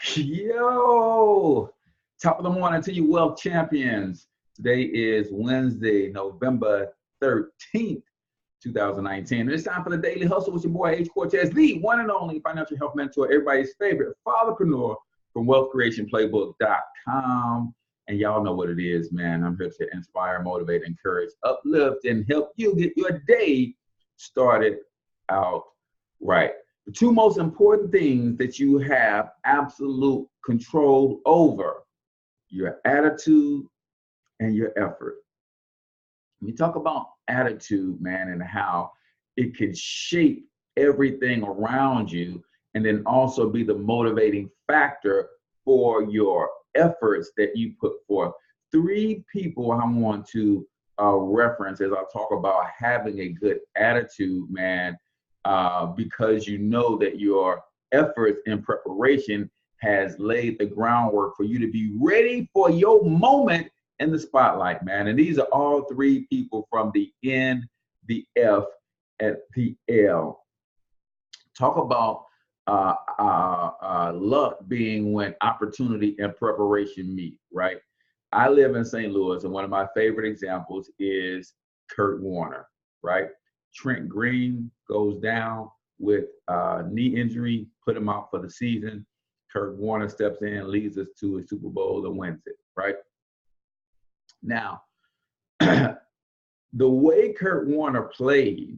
Yo, top of the morning to you, wealth champions. Today is Wednesday, November 13th, 2019. And it's time for the Daily Hustle with your boy, H. Cortez, the one and only financial health mentor, everybody's favorite fatherpreneur from wealthcreationplaybook.com. And y'all know what it is, man. I'm here to inspire, motivate, encourage, uplift, and help you get your day started out right. The two most important things that you have absolute control over: your attitude and your effort. We talk about attitude, man, and how it can shape everything around you and then also be the motivating factor for your efforts that you put forth. Three people I want to reference as I talk about having a good attitude, man, because you know that your efforts in preparation has laid the groundwork for you to be ready for your moment in the spotlight, man. And these are all three people from the N, the F, and the L. Talk about luck being when opportunity and preparation meet, right? I live in St. Louis, and one of my favorite examples is Kurt Warner, right? Trent Green goes down with knee injury, put him out for the season. Kurt Warner steps in, leads us to a Super Bowl and wins it, right? Now, the way Kurt Warner played,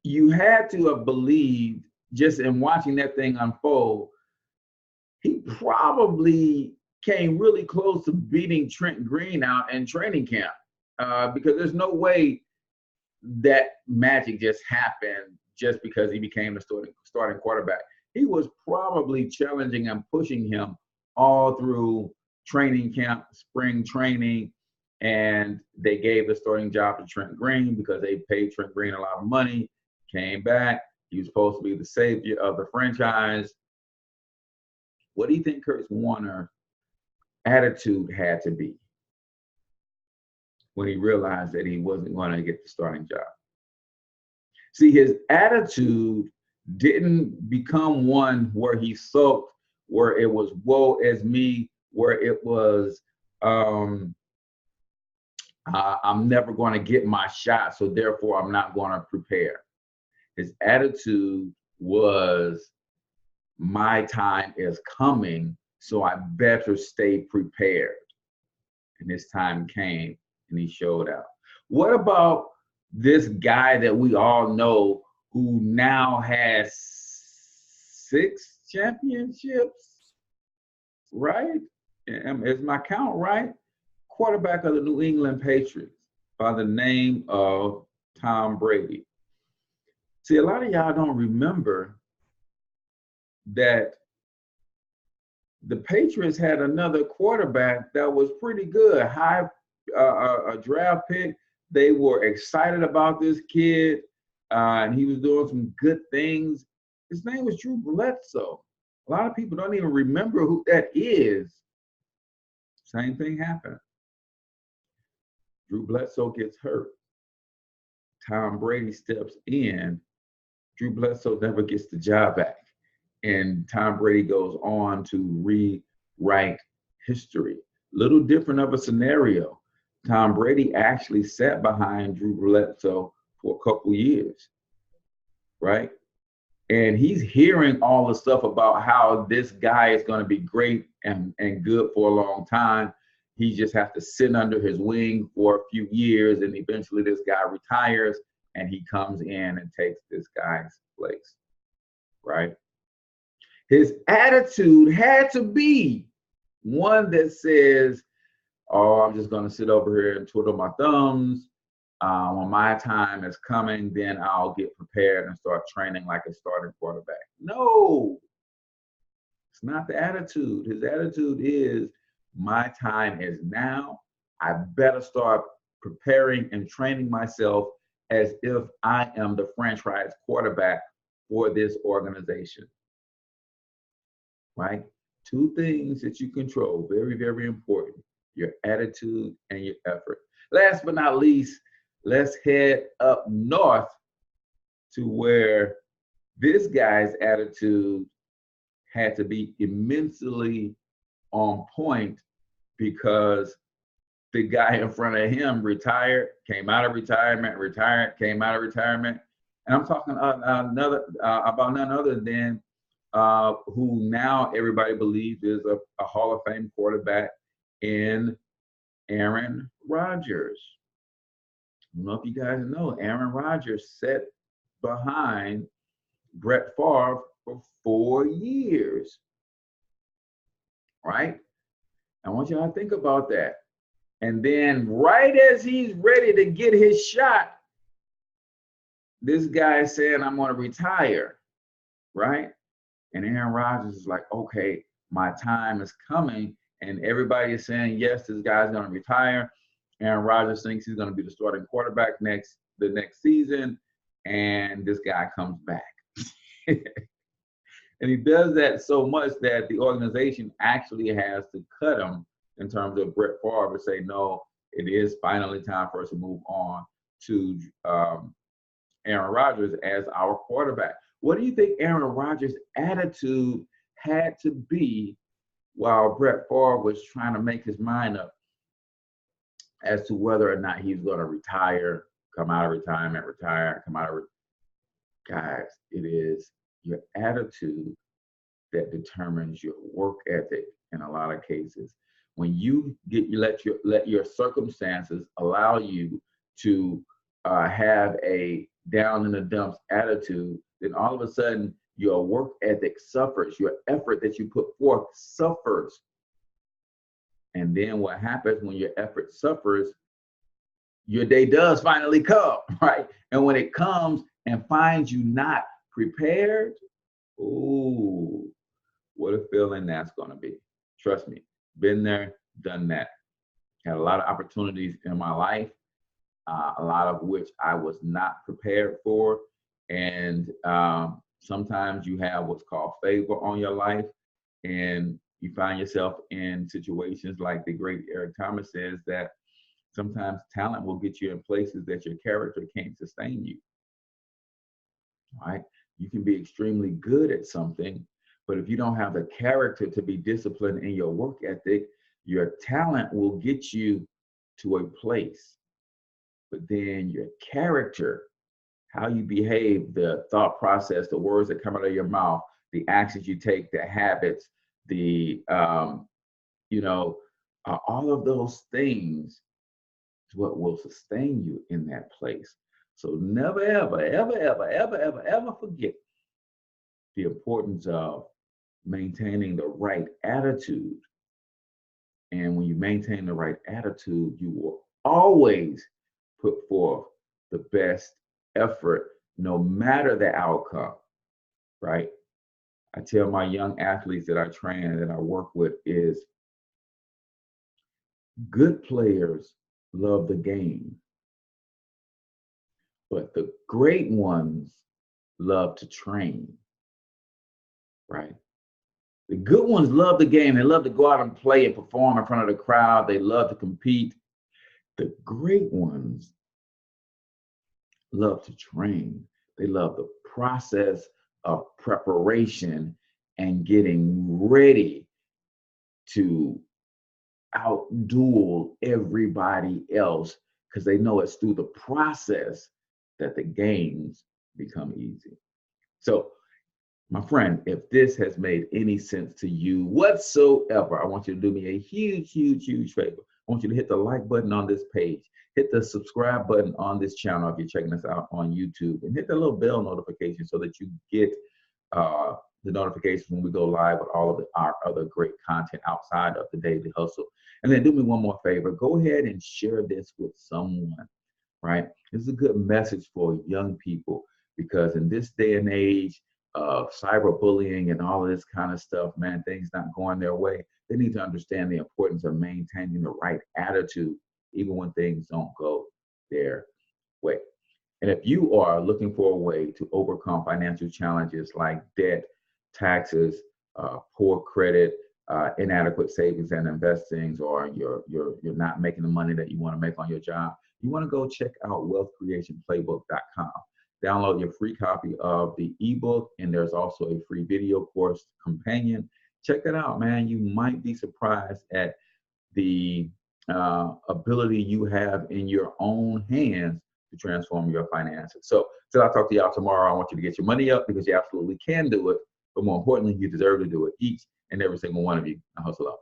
you had to have believed, just in watching that thing unfold, he probably came really close to beating Trent Green out in training camp, because there's no way that magic just happened just because he became the starting quarterback. He was probably challenging and pushing him all through training camp, spring training, and they gave the starting job to Trent Green because they paid Trent Green a lot of money. Came back, he was supposed to be the savior of the franchise. What do you think Kurt Warner's attitude had to be when he realized that he wasn't going to get the starting job? See, his attitude didn't become one where he sulked, where it was woe is me, where it was I'm never going to get my shot, so therefore I'm not going to prepare. His attitude was, my time is coming, so I better stay prepared. And his time came, and he showed out. What about this guy that we all know who now has 6 championships, right? Is my count right? Quarterback of the New England Patriots by the name of Tom Brady. See, a lot of y'all don't remember that the Patriots had another quarterback that was pretty good, high a draft pick. They were excited about this kid, and he was doing some good things. His name was Drew Bledsoe. A lot of people don't even remember who that is. Same thing happened. Drew Bledsoe gets hurt. Tom Brady steps in. Drew Bledsoe never gets the job back. And Tom Brady goes on to rewrite history. Little different of a scenario. Tom Brady actually sat behind Drew Bledsoe for a couple years, right? And he's hearing all the stuff about how this guy is going to be great and good for a long time. He just has to sit under his wing for a few years, and eventually this guy retires, and he comes in and takes this guy's place, right? His attitude had to be one that says, oh, I'm just going to sit over here and twiddle my thumbs. When my time is coming, then I'll get prepared and start training like a starting quarterback. No, it's not the attitude. His attitude is, my time is now. I better start preparing and training myself as if I am the franchise quarterback for this organization, right? 2 things that you control, very, very important: your attitude and your effort. Last but not least, let's head up north to where This guy's attitude had to be immensely on point because the guy in front of him retired, came out of retirement, retired, came out of retirement. And I'm talking about none other than who now everybody believes is a Hall of Fame quarterback in Aaron Rodgers. I don't know if you guys know, Aaron Rodgers sat behind Brett Favre for 4 years, right? I want y'all to think about that. And then right as he's ready to get his shot, this guy is saying, I'm going to retire, right? And Aaron Rodgers is like, okay, my time is coming. And everybody is saying, yes, this guy's going to retire. Aaron Rodgers thinks he's going to be the starting quarterback the next season. And this guy comes back. And he does that so much that the organization actually has to cut him in terms of Brett Favre to say, no, it is finally time for us to move on to Aaron Rodgers as our quarterback. What do you think Aaron Rodgers' attitude had to be while Brett Favre was trying to make his mind up as to whether or not he's going to retire, come out of retirement, retire, come out of guys, it is your attitude that determines your work ethic in a lot of cases. When you let your circumstances allow you to have a down in the dumps attitude, then all of a sudden your work ethic suffers, your effort that you put forth suffers. And then what happens when your effort suffers, your day does finally come, right? And when it comes and finds you not prepared, ooh, what a feeling that's going to be. Trust me, been there, done that. Had a lot of opportunities in my life, a lot of which I was not prepared for. And sometimes you have what's called favor on your life, and you find yourself in situations like the great Eric Thomas says, that sometimes talent will get you in places that your character can't sustain you. Right? You can be extremely good at something, but if you don't have the character to be disciplined in your work ethic, your talent will get you to a place. But then your character, how you behave, the thought process, the words that come out of your mouth, the actions you take, the habits, the, all of those things is what will sustain you in that place. So never, ever, ever, ever, ever, ever, ever forget the importance of maintaining the right attitude. And when you maintain the right attitude, you will always put forth the best effort, no matter the outcome, right? I tell my young athletes that I train and that I work with is good players love the game, but the great ones love to train, right? The good ones love the game. They love to go out and play and perform in front of the crowd. They love to compete. The great ones love to train. They love the process of preparation and getting ready to outduel everybody else, because they know it's through the process that the games become easy. So, my friend, if this has made any sense to you whatsoever, I want you to do me a huge, huge, huge favor. I want you to hit the like button on this page, hit the subscribe button on this channel if you're checking us out on YouTube, and hit the little bell notification so that you get the notifications when we go live with all of our other great content outside of the Daily Hustle. And then do me one more favor, go ahead and share this with someone, right? This is a good message for young people, because in this day and age of cyberbullying and all of this kind of stuff, man, things not going their way, they need to understand the importance of maintaining the right attitude, even when things don't go their way. And if you are looking for a way to overcome financial challenges like debt, taxes, poor credit, inadequate savings and investings, or you're not making the money that you want to make on your job, you want to go check out wealthcreationplaybook.com. download your free copy of the ebook, and there's also a free video course companion. Check that out, man. You might be surprised at the ability you have in your own hands to transform your finances. So till I talk to y'all tomorrow, I want you to get your money up, because you absolutely can do it. But more importantly, you deserve to do it. Each and every single one of you. Now hustle up.